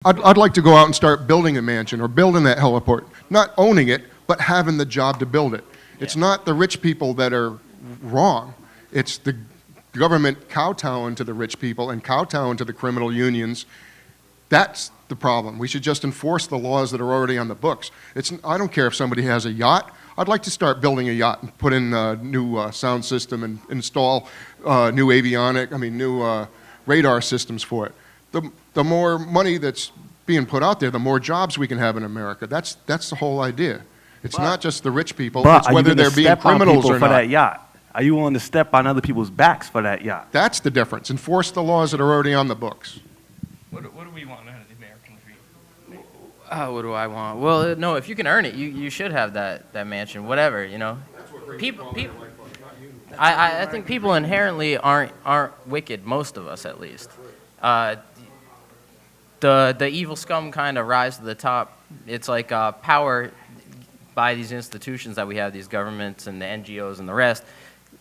I'd like to go out and start building a mansion or building that heliport. Not owning it, but having the job to build it. It's not the rich people that are wrong. It's the government kowtowing to the rich people and kowtowing to the criminal unions. That's the problem. We should just enforce the laws that are already on the books. I don't care if somebody has a yacht. I'd like to start building a yacht and put in a new sound system and install new new radar systems for it. The more money that's being put out there, the more jobs we can have in America. That's the whole idea. It's not just the rich people. It's whether they're being criminals or not. For that yacht? Are you willing to step on other people's backs for that yacht? That's the difference. Enforce the laws that are already on the books. What do we want out of the American dream? What do I want? Well, no, if you can earn it, you should have that mansion, whatever, you know. I think people inherently aren't wicked, most of us at least. The evil scum kind of rise to the top. It's like power by these institutions that we have, these governments and the NGOs and the rest.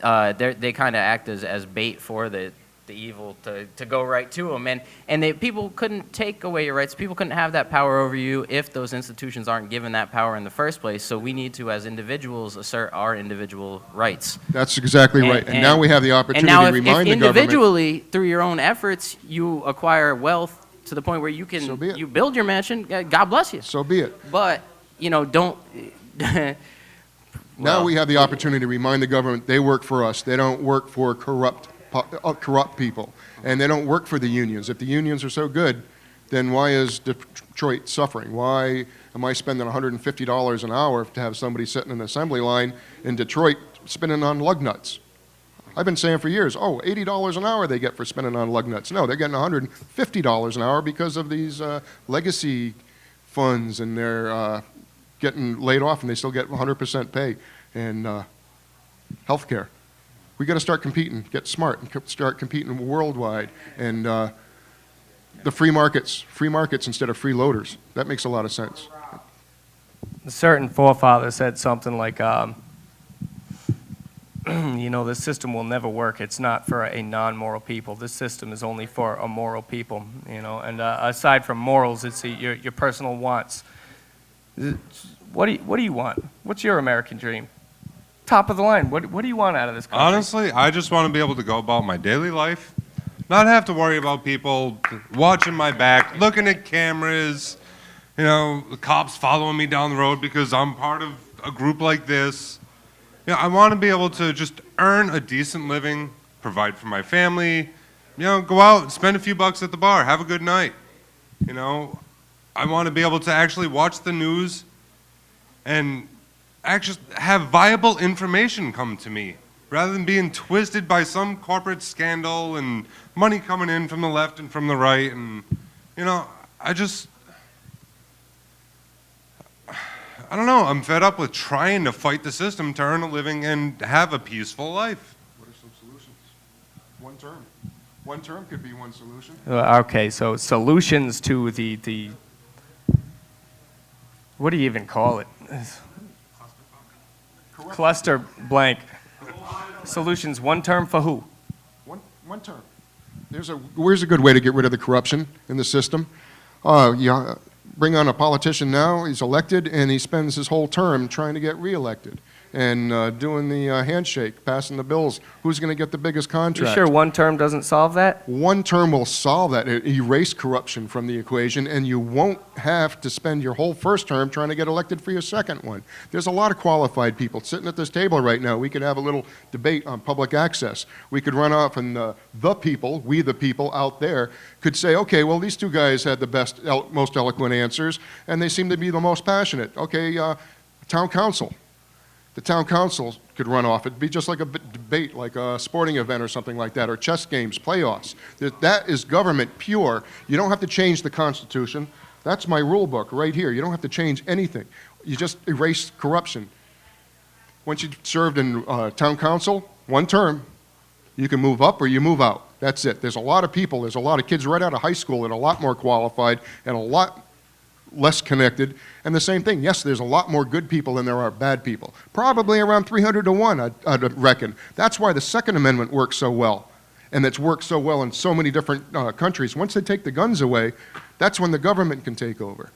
They kind of act as bait for the evil to go right to them. And people couldn't take away your rights. People couldn't have that power over you if those institutions aren't given that power in the first place. So we need to, as individuals, assert our individual rights. That's exactly right. And now we have the opportunity to remind the government. And now if individually, through your own efforts, you acquire wealth to the point where you can you build your mansion, God bless you. So be it. But, don't... Now we have the opportunity to remind the government they work for us. They don't work for corrupt people, and they don't work for the unions. If the unions are so good, then why is Detroit suffering? Why am I spending $150 an hour to have somebody sitting in the assembly line in Detroit spinning on lug nuts? I've been saying for years, $80 an hour they get for spinning on lug nuts. No, they're getting $150 an hour because of these legacy funds, and they're getting laid off, and they still get 100% pay and health care. We got to start competing, get smart, and start competing worldwide. And the free markets instead of freeloaders. That makes a lot of sense. A certain forefather said something like, this system will never work. It's not for a non-moral people. This system is only for a moral people, And aside from morals, it's your personal wants. What do you want? What's your American dream? Top of the line. What do you want out of this country? Honestly, I just want to be able to go about my daily life, not have to worry about people watching my back, looking at cameras, the cops following me down the road because I'm part of a group like this. I want to be able to just earn a decent living, provide for my family, go out, spend a few bucks at the bar, have a good night. I want to be able to actually watch the news and actually have viable information come to me rather than being twisted by some corporate scandal and money coming in from the left and from the right. And, I don't know. I'm fed up with trying to fight the system to earn a living and have a peaceful life. What are some solutions? One term. One term could be one solution. Okay, so solutions to the what do you even call it? Cluster blank. Solutions, one term for who? One term. Where's a good way to get rid of the corruption in the system? Bring on a politician now, he's elected, and he spends his whole term trying to get reelected and doing the handshake, passing the bills. Who's going to get the biggest contract? You sure one term doesn't solve that? One term will solve that. Erase corruption from the equation, and you won't have to spend your whole first term trying to get elected for your second one. There's a lot of qualified people sitting at this table right now. We could have a little debate on public access. We could run off, and we the people out there, could say, okay, well, these two guys had the most eloquent answers, and they seem to be the most passionate. Okay, town council. The town council could run off. It'd be just like a debate, like a sporting event or something like that, or chess games, playoffs. That is government pure. You don't have to change the Constitution. That's my rule book right here. You don't have to change anything. You just erase corruption. Once you've served in town council, one term, you can move up or you move out. That's it. There's a lot of people, there's a lot of kids right out of high school that are a lot more qualified and a lot less connected. And the same thing, yes, there's a lot more good people than there are bad people. Probably around 300 to 1, I'd reckon. That's why the Second Amendment works so well. And it's worked so well in so many different countries. Once they take the guns away, That's when the government can take over.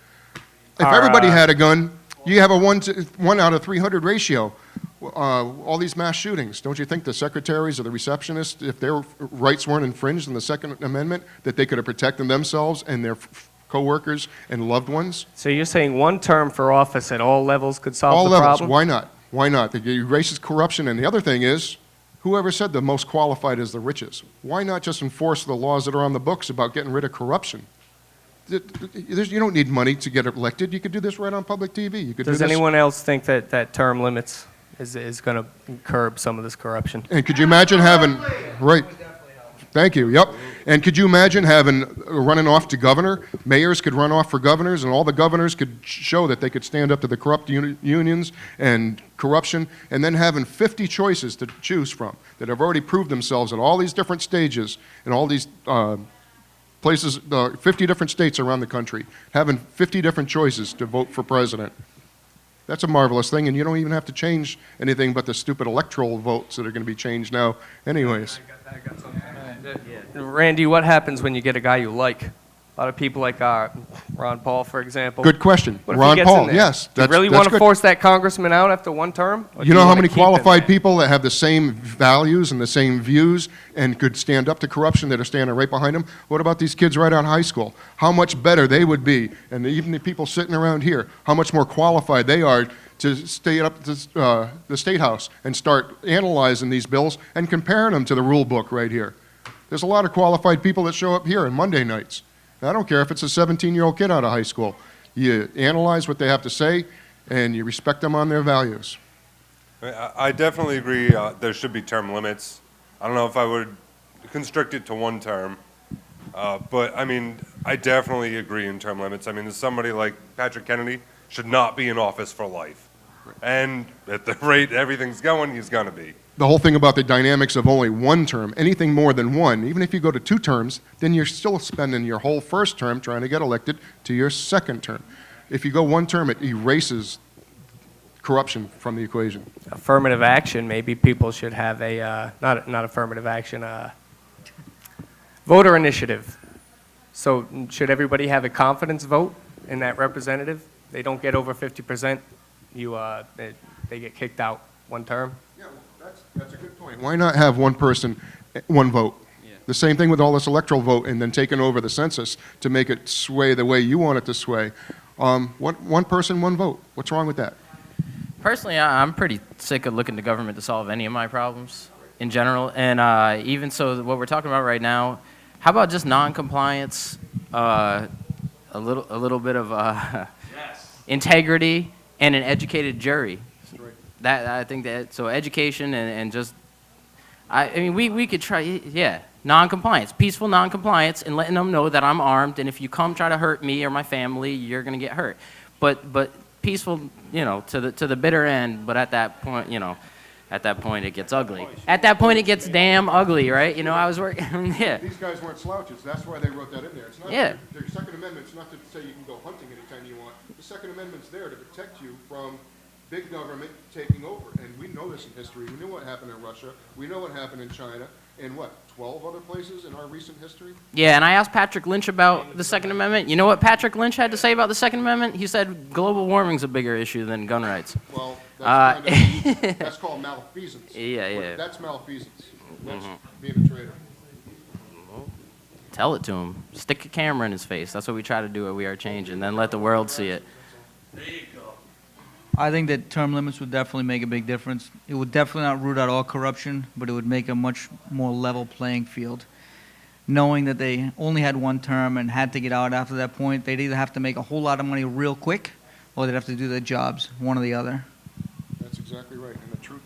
If Our, everybody had a gun, you have a 1 out of 300 ratio. All these mass shootings, don't you think the secretaries or the receptionists, if their rights weren't infringed in the Second Amendment, that they could have protected themselves and their co-workers and loved ones? So you're saying one term for office at all levels could solve All the levels. problem? Why not? Why not? It erases corruption. And the other thing is, whoever said the most qualified is the richest? Why not just enforce the laws that are on the books about getting rid of corruption? You don't need money to get elected. You could do this right on public TV. You could Does do this. anyone else think that term limits is going to curb some of this corruption? And could you imagine having, right, thank you, yep. And could you imagine having, running off to governor? Mayors could run off for governors, and all the governors could show that they could stand up to the corrupt unions and corruption, and then having 50 choices to choose from that have already proved themselves at all these different stages and all these places, 50 different states around the country, having 50 different choices to vote for president. That's a marvelous thing, and you don't even have to change anything but the stupid electoral votes that are going to be changed now anyways. Randy, what happens when you get a guy you like? A lot of people like Ron Paul, for example. Good question. What if he Ron gets in Paul, there? yes. Do you really want to force that congressman out after one term? Or do You know how wanna many keep him qualified there? people that have the same values and the same views and could stand up to corruption that are standing right behind them? What about these kids right out of high school? How much better they would be, and even the people sitting around here, how much more qualified they are to stay up to the State House and start analyzing these bills and comparing them to the rule book right here. There's a lot of qualified people that show up here on Monday nights. I don't care if it's a 17-year-old kid out of high school. You analyze what they have to say, and you respect them on their values. I definitely agree there should be term limits. I don't know if I would constrict it to one term, but I mean, I definitely agree in term limits. I mean, somebody like Patrick Kennedy should not be in office for life. And at the rate everything's going, he's going to be. The whole thing about the dynamics of only one term, anything more than one, even if you go to 2 terms, then you're still spending your whole first term trying to get elected to your second term. If you go 1 term, it erases corruption from the equation. Affirmative action, maybe people should have a, not affirmative action, voter initiative. So should everybody have a confidence vote in that representative? They don't get over 50%, they get kicked out 1 term? Yeah, that's a good point. Why not have 1 person, 1 vote? Yeah. The same thing with all this electoral vote and then taking over the census to make it sway the way you want it to sway. 1 person, 1 vote. What's wrong with that? Personally, I'm pretty sick of looking to government to solve any of my problems in general. And even so, what we're talking about right now, how about just non-compliance, a little bit of integrity, and an educated jury. That I think that so education and just I mean we could try non-compliance, peaceful non-compliance, and letting them know that I'm armed, and if you come try to hurt me or my family, you're gonna get hurt. But peaceful, to the bitter end. But at that point, it gets ugly. At that point, it gets damn ugly, right? I was working. Yeah. These guys weren't slouches. That's why they wrote that in there. It's not Yeah. Their Second Amendment's not to say you can go hunting anytime you want. The Second Amendment's there to protect you from big government taking over. And we know this in history. We know what happened in Russia. We know what happened in China. And 12 other places in our recent history? Yeah, and I asked Patrick Lynch about the Second Amendment. You know what Patrick Lynch had to say about the Second Amendment? He said global warming's a bigger issue than gun rights. Well, that's, that's called malfeasance. Yeah. That's malfeasance. That's being a traitor. Tell it to him. Stick a camera in his face. That's what we try to do at We Are Change, and then let the world see it. I think that term limits would definitely make a big difference. It would definitely not root out all corruption, but it would make a much more level playing field. Knowing that they only had 1 term and had to get out after that point, they'd either have to make a whole lot of money real quick, or they'd have to do their jobs, one or the other. That's exactly right. And the truth